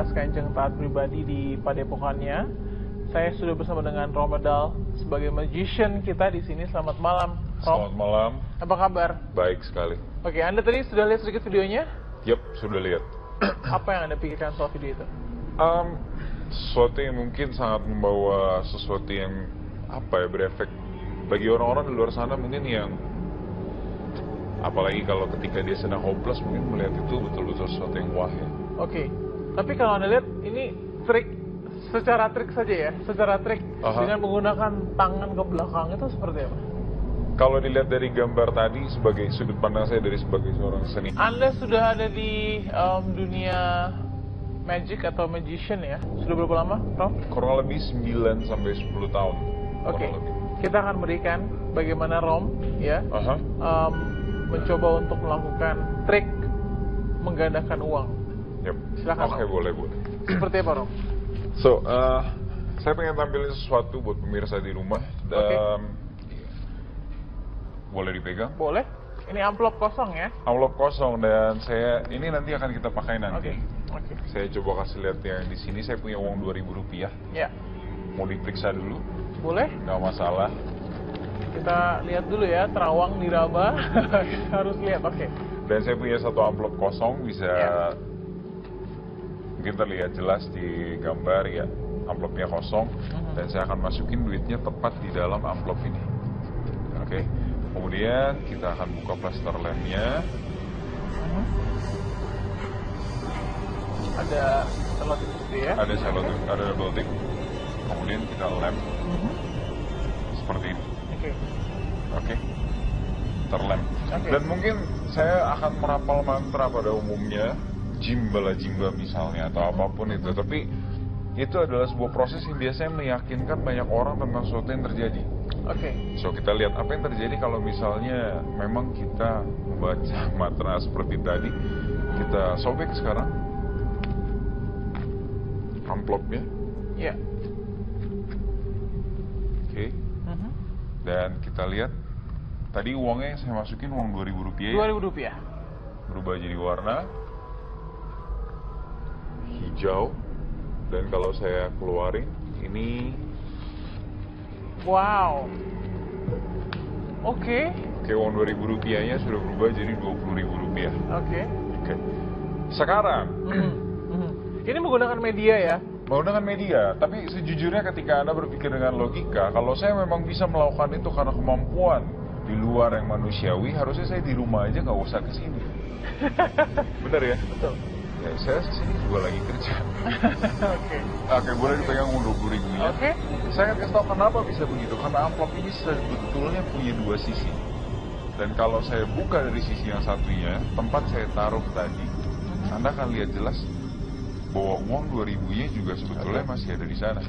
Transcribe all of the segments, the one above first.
Kanjeng Taat Pribadi di Padepokannya. Saya sudah bersama dengan Romedal sebagai magician kita di sini. Selamat malam, Rom. Selamat malam. Apa kabar? Baik sekali. Oke, Anda tadi sudah lihat sedikit videonya? Yap, sudah lihat. Apa yang Anda pikirkan soal video itu? Sesuatu yang mungkin sangat membawa sesuatu yang berefek bagi orang-orang di luar sana mungkin yang apalagi kalau ketika dia sedang hopeless mungkin melihat itu betul-betul sesuatu yang wah ya. Oke, tapi kalau Anda lihat ini secara trik saja ya, dengan menggunakan tangan ke belakang itu seperti apa? Kalau dilihat dari gambar tadi sebagai sudut pandang saya sebagai seorang seni. Anda sudah ada di dunia magic atau magician ya? Sudah berapa lama, Rom? Kurang lebih 9 sampai 10 tahun. Oke, kita akan berikan bagaimana Rom ya mencoba untuk melakukan trik menggandakan uang. Yep. Silakan. Oke, boleh. Seperti apa, Rom? So, saya pengen tampilin sesuatu buat pemirsa di rumah. Boleh dipegang? Boleh. Ini amplop kosong ya? Amplop kosong dan ini nanti akan kita pakai nanti. Oke. Saya coba kasih lihat yang di sini. Saya punya uang Rp2.000. Ya. Mau diperiksa dulu? Boleh. Nggak masalah. Kita lihat dulu ya, terawang diraba. Kita harus lihat, oke. Dan saya punya satu amplop kosong, bisa mungkin terlihat jelas di gambar ya, amplopnya kosong. Dan saya akan masukin duitnya tepat di dalam amplop ini. Oke. Kemudian kita akan buka plaster lemnya. Ada selotip gitu ya? Ada selotip, ada double tick. Kemudian kita lem seperti ini. Oke. Terlem. Dan mungkin saya akan merapal mantra pada umumnya, jimbala jimba misalnya atau apapun itu. Tapi itu adalah sebuah proses yang biasanya meyakinkan banyak orang tentang sesuatu yang terjadi. So kita lihat apa yang terjadi kalau misalnya memang kita membaca mantra seperti tadi. Kita sobek sekarang amplopnya. Iya. Oke. Dan kita lihat tadi uangnya yang saya masukin uang Rp2.000 ya. Rp2.000. Berubah jadi warna hijau. Dan kalau saya keluarin ini, wow. Oke, uang Rp2.000-nya sudah berubah jadi Rp20.000. Oke. Sekarang ini menggunakan media ya? Menggunakan media, tapi sejujurnya ketika Anda berpikir dengan logika, kalau saya memang bisa melakukan itu karena kemampuan di luar yang manusiawi, harusnya saya di rumah aja nggak usah kesini. Bener ya? Betul. Ya, saya kesini juga lagi kerja. Oke, boleh dipegang uang Rp20.000-nya. Oke. Saya akan kasih tahu kenapa bisa begitu, karena amplop ini sebetulnya punya dua sisi. Dan kalau saya buka dari sisi yang satunya, tempat saya taruh tadi, Anda akan lihat jelas bahwa uang Rp2.000-nya juga sebetulnya masih ada di sana.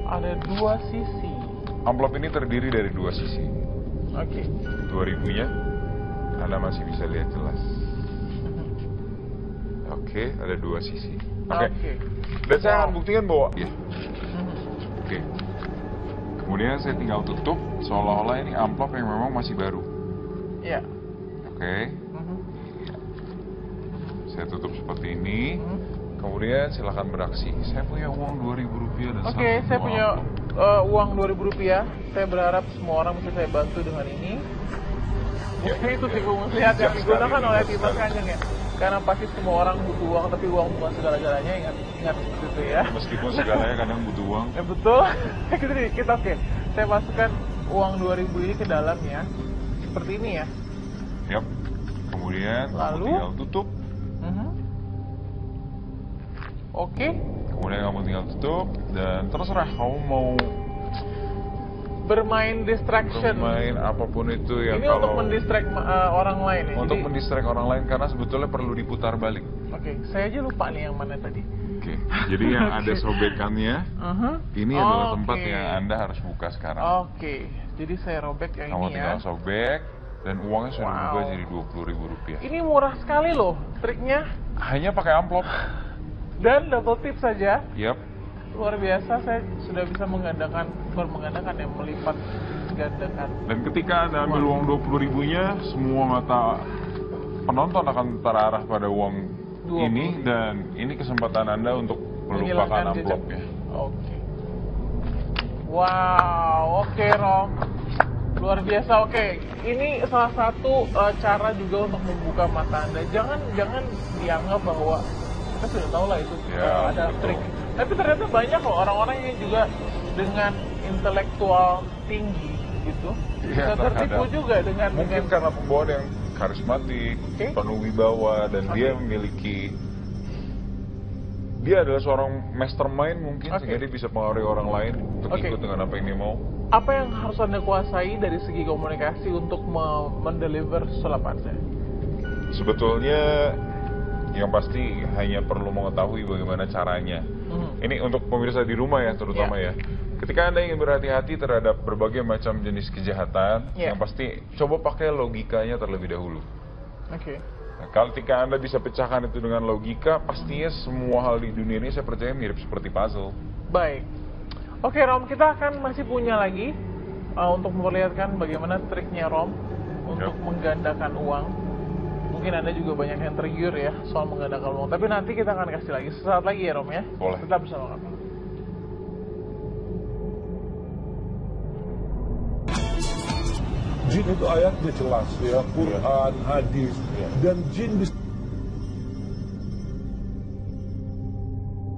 Ada dua sisi. Amplop ini terdiri dari dua sisi. Oke. Rp2.000-nya Anda masih bisa lihat jelas. Oke, ada dua sisi. Oke. Dan saya akan buktikan bahwa Oke. Kemudian saya tinggal tutup seolah-olah ini amplop yang memang masih baru. Iya. Oke. Saya tutup seperti ini. Kemudian silakan beraksi. Saya punya uang Rp2.000 dan saya punya uang Rp2.000. Saya berharap semua orang bisa saya bantu dengan ini. Itu sih muslihat yang digunakan oleh Dimas Kanjeng ya. Karena pasti semua orang butuh uang, tapi uang bukan segala-galanya. Ingat seperti itu ya. Meskipun segalanya kadang butuh uang. Ya betul. Kita oke. Saya masukkan uang Rp2.000 ini ke dalamnya. Seperti ini ya. Yap. Kemudian kamu tinggal tutup. Oke. Kemudian kamu tinggal tutup dan terserah kamu mau bermain distraction. Bermain apapun itu yang ini kalau untuk mendistract orang lain ya. Untuk mendistract orang lain karena sebetulnya perlu diputar balik. Oke, saya aja lupa nih yang mana tadi. Oke. Jadi yang ada sobekannya. Ini adalah tempat yang Anda harus buka sekarang. Oke. Jadi saya robek yang kamu ini ya. Kamu tinggal sobek dan uangnya sudah berubah jadi Rp20.000. Ini murah sekali loh triknya. Hanya pakai amplop. Dan double tip saja. Yap. Luar biasa, saya sudah bisa menggandakan, bukan menggandakan ya, melipat menggandakan. Dan ketika Anda ambil uang 20.000-nya, semua mata penonton akan terarah pada uang ini, dan ini kesempatan Anda untuk melupakan amplopnya. Oke. Wow, oke Rom. Luar biasa, oke. Ini salah satu cara juga untuk membuka mata Anda. Jangan dianggap bahwa kita sudah tahu lah itu ada trik. Tapi ternyata banyak loh orang-orang yang juga dengan intelektual tinggi gitu. Bisa tertipu juga dengan karena pembawaan yang karismatik, penuh wibawa, dan dia memiliki, dia adalah seorang mastermind mungkin, sehingga dia bisa mengaruhi orang lain untuk ikut dengan apa yang dia mau. Apa yang harus Anda kuasai dari segi komunikasi untuk mendeliver sulapnya? Sebetulnya yang pasti hanya perlu mengetahui bagaimana caranya. Ini untuk pemirsa di rumah ya, terutama ya. Ketika Anda ingin berhati-hati terhadap berbagai macam jenis kejahatan, yang pasti coba pakai logikanya terlebih dahulu. Nah, ketika Anda bisa pecahkan itu dengan logika, pastinya semua hal di dunia ini saya percaya mirip seperti puzzle. Baik. Oke Rom, kita akan masih punya lagi untuk memperlihatkan bagaimana triknya Rom untuk menggandakan uang. Mungkin Anda juga banyak yang tergiur ya soal menggandakan uang. Tapi nanti kita akan kasih lagi sesaat lagi ya Rom ya. Boleh. Tetap bersama kami. Jin itu ayatnya jelas ya, Quran, hadis, dan jin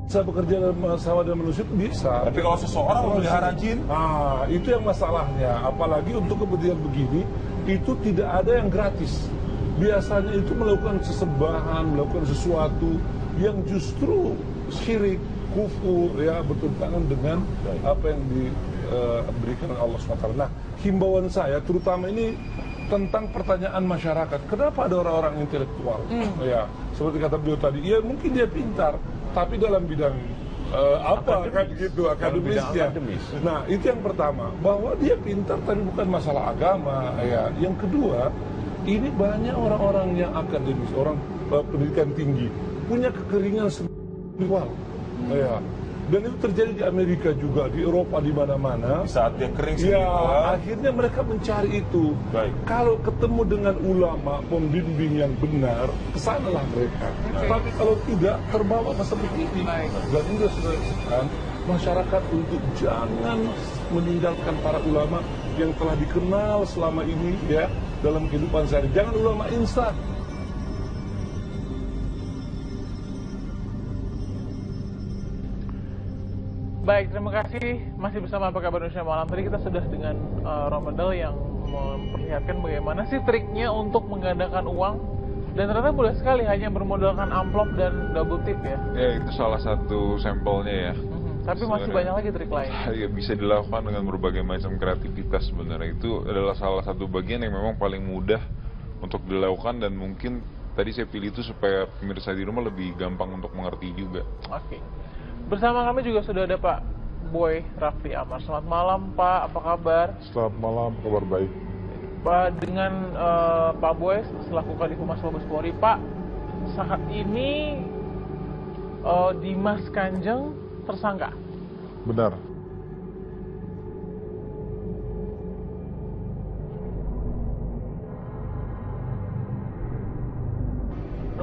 bisa bekerja sama dengan manusia, bisa. Tapi kalau seseorang memelihara jin, nah itu yang masalahnya. Apalagi untuk kepentingan begini, itu tidak ada yang gratis. Biasanya itu melakukan sesembahan, melakukan sesuatu yang justru syirik, kufur, ya, bertentangan dengan apa yang diberikan oleh Allah SWT. Nah, himbauan saya terutama ini tentang pertanyaan masyarakat. Kenapa ada orang-orang intelektual? Ya, seperti kata beliau tadi, ya mungkin dia pintar, tapi dalam bidang apa kan gitu, akademisnya. Nah, itu yang pertama, bahwa dia pintar tapi bukan masalah agama. Ya, yang kedua, ini banyak orang-orang yang akademis, orang pendidikan tinggi, punya kekeringan spiritual. Ya. Dan itu terjadi di Amerika juga, di Eropa, di mana-mana. Saat dia kering ya, akhirnya mereka mencari itu. Kalau ketemu dengan ulama, pembimbing yang benar, kesanalah mereka. Tapi kalau tidak, terbawa ke seperti ini. Dan ini sudah disebutkan masyarakat untuk jangan meninggalkan para ulama yang telah dikenal selama ini ya dalam kehidupan sehari. Jangan ulama instan. Baik, terima kasih masih bersama Apa Kabar Indonesia Malam. Tadi kita sudah dengan Romedel yang memperlihatkan bagaimana sih triknya untuk menggandakan uang, dan ternyata mudah sekali hanya bermodalkan amplop dan double tip ya. Ya, itu salah satu sampelnya ya. Tapi masih banyak lagi trik lain. Ya, bisa dilakukan dengan berbagai macam kreativitas sebenarnya. Itu adalah salah satu bagian yang memang paling mudah untuk dilakukan, dan mungkin tadi saya pilih itu supaya pemirsa di rumah lebih gampang untuk mengerti juga. Oke. Bersama kami juga sudah ada Pak Boy Raffi Amar. Selamat malam Pak, apa kabar? Selamat malam, kabar baik. Pak, dengan Pak Boy selaku Kadif Humas Mabes Polri, Pak, saat ini Dimas Kanjeng tersangka. Benar.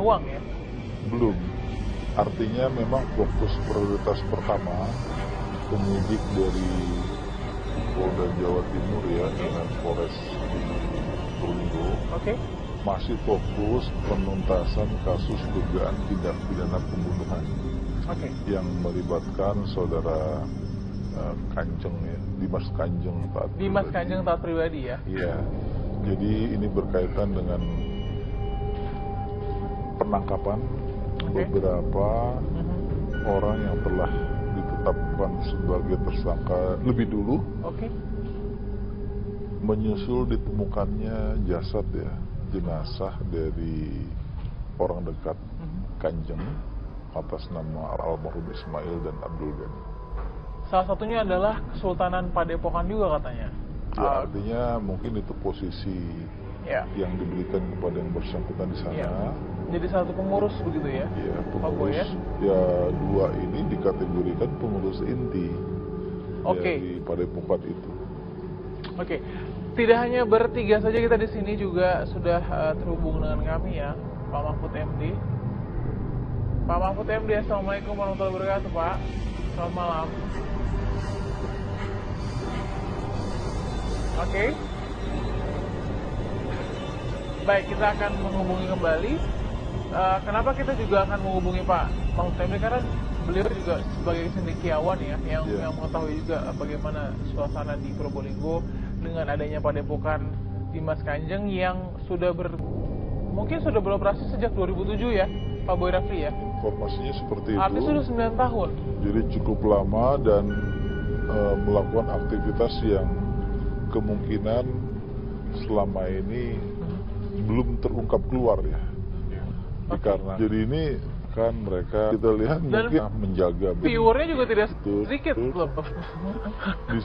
Uang ya? Belum. Artinya memang fokus prioritas pertama penyidik dari Polda Jawa Timur ya dengan Polres di Probolinggo masih fokus penuntasan kasus dugaan tindak pidana pembunuhan yang melibatkan saudara Kanjeng ya, Dimas Kanjeng Taat Pribadi. Dimas Kanjeng Taat Pribadi ya? Iya. Jadi ini berkaitan dengan penangkapan beberapa orang yang telah ditetapkan sebagai tersangka lebih dulu, menyusul ditemukannya jasad ya, jenazah dari orang dekat Kanjeng atas nama almarhum Ismail dan Abdul Ghani. Salah satunya adalah Kesultanan Padepokan juga katanya. Ya, artinya mungkin itu posisi yang diberikan kepada yang bersangkutan di sana. Jadi satu pengurus begitu ya? Iya, pengurus. Ya, dua ini dikategorikan pengurus inti dari Padepokan itu. Oke, tidak hanya bertiga saja kita di sini, juga sudah terhubung dengan kami ya, Pak Mahfud MD. Pak Mahfud MD, Assalamualaikum warahmatullahi wabarakatuh, Pak. Selamat malam. Oke. Baik, kita akan menghubungi kembali. Kenapa kita juga akan menghubungi Pak Mahfud MD? Karena beliau juga sebagai cendekiawan ya, yang mengetahui juga bagaimana suasana di Probolinggo dengan adanya Padepokan Dimas Kanjeng yang mungkin sudah beroperasi sejak 2007 ya, Pak Boy Rafli ya? Informasinya seperti itu. Artinya sudah 9 tahun. Jadi cukup lama dan melakukan aktivitas yang kemungkinan selama ini belum terungkap keluar ya. Karena jadi ini kan mereka kita lihat dan mungkin menjaga viewernya juga tidak sedikit loh. Di